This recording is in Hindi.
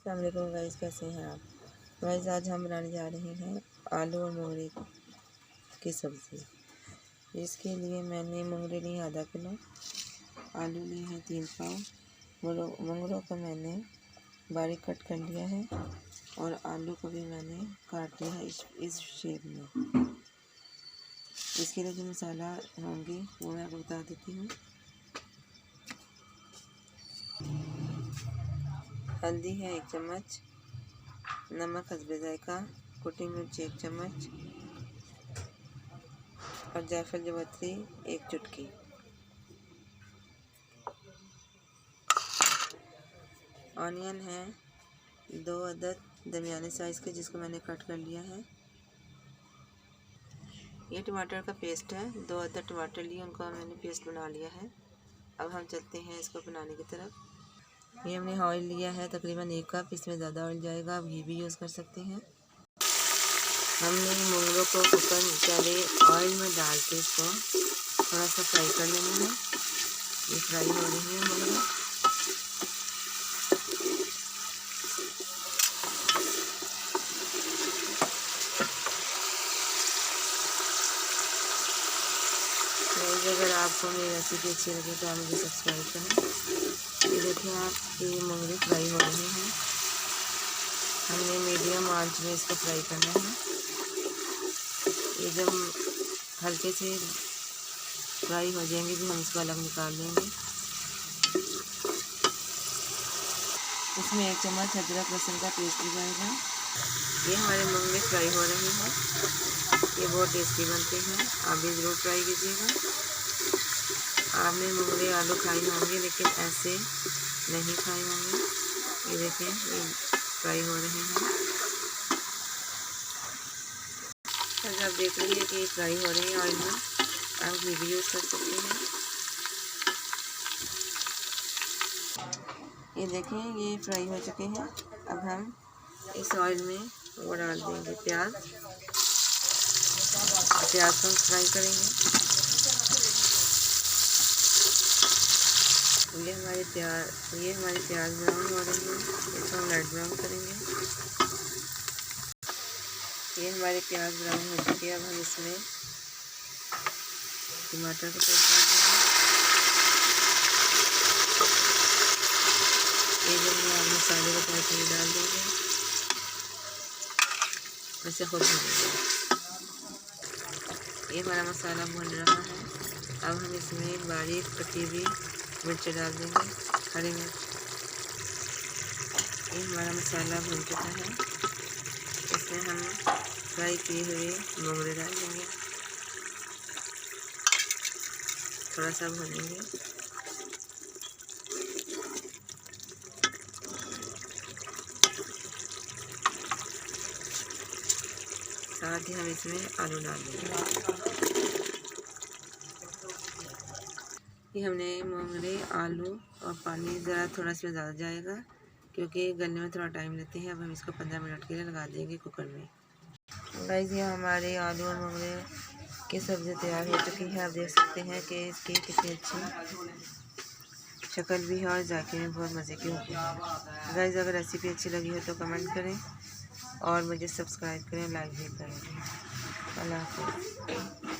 अस्सलाम वालेकुम गाइस, कैसे हैं आप गाइस। आज हम बनाने जा रहे हैं आलू और मोंगरे की सब्ज़ी। इसके लिए मैंने मोंगरे लिए आधा किलो, आलू लिए हैं 3 पाव। मोंगरों को मैंने बारीक कट कर लिया है और आलू को भी मैंने काट लिया है इस शेप में। इसके लिए जो मसाला होंगे वो मैं आपको बता देती हूँ। हल्दी है 1 चम्मच, नमक हस्बे जायका, कुटी मिर्च 1 चम्मच और जायफल जवत्री 1 चुटकी। ऑनियन है 2 अदद दरमियाने साइज़ के, जिसको मैंने कट कर लिया है। ये टमाटर का पेस्ट है, 2 अदद टमाटर लिए, उनका मैंने पेस्ट बना लिया है। अब हम चलते हैं इसको बनाने की तरफ। ये हमने ऑयल लिया है तकरीबन 1 कप, इसमें ज़्यादा ऑयल जाएगा, आप घी भी यूज़ कर सकते हैं। हमने मोंगरों को कुकर पहले ऑयल में डाल के इसको थोड़ा सा फ्राई कर लेना है। ये फ्राई हो रही है मोंगरे। अगर आपको मेरी रेसिपी अच्छी लगे तो आप मुझे सब्सक्राइब करें। ये देखिए आप, ये मोंगरे फ्राई हो रहे हैं। हमने मीडियम आंच में इसको फ्राई करना है। ये जब हल्के से फ्राई हो जाएंगे तो हम इसको अलग निकाल लेंगे। इसमें 1 चम्मच अदरक लहसुन का पेस्ट भी जाएगा। ये हमारे मोंगरे फ्राई हो रहे हैं। ये बहुत टेस्टी बनते हैं, आप भी ज़रूर ट्राई कीजिएगा। आपने मोंगरे आलू खाए होंगे लेकिन ऐसे नहीं खाए होंगे। ये देखें, ये फ्राई हो रहे हैं। अगर आप देख लीजिए कि ये फ्राई हो रहे हैं ऑयल में, आप घी भी यूज़ कर सकते हैं। ये देखें, ये फ्राई हो चुके हैं। अब हम इस ऑयल में वो डाल देंगे प्याज को फ्राई करेंगे। ये हमारे प्याज ब्राउन हो रही है, इसको हम लाइट ब्राउन करेंगे। ये हमारे प्याज ब्राउन हो चुके हैं। अब हम इसमें टमाटर का पेस्ट डाल देंगे। ये जो हम मसाले का पेस्ट में डाल देंगे, वैसे खूब भूनेंगे। ये हमारा मसाला भुन रहा है। अब हम इसमें बारीक कटी हुई मिर्च डाल देंगे, हरी मिर्च। ये हमारा मसाला भुन चुका है। इसमें हम फ्राई किए हुए मोंगरे डाल देंगे, थोड़ा सा भूनेंगे। साथ ही हम इसमें आलू डाल देंगे। ये हमने मोंगरे, आलू और पानी ज़रा थोड़ा इसमें ज़्यादा जाएगा क्योंकि गलने में थोड़ा टाइम लेते हैं। अब हम इसको 15 मिनट के लिए लगा देंगे कुकर में। गाइस, ये हमारे आलू और मोंगरे की सब्ज़ी तैयार हो चुकी है। आप देख सकते हैं कि इसकी कितनी अच्छी शक्ल भी है और जायके में बहुत मज़े की होगी। गाइस, अगर रेसिपी अच्छी लगी हो तो कमेंट करें और मुझे सब्सक्राइब करें, लाइक भी करें। अल्लाह हाफ़िज़।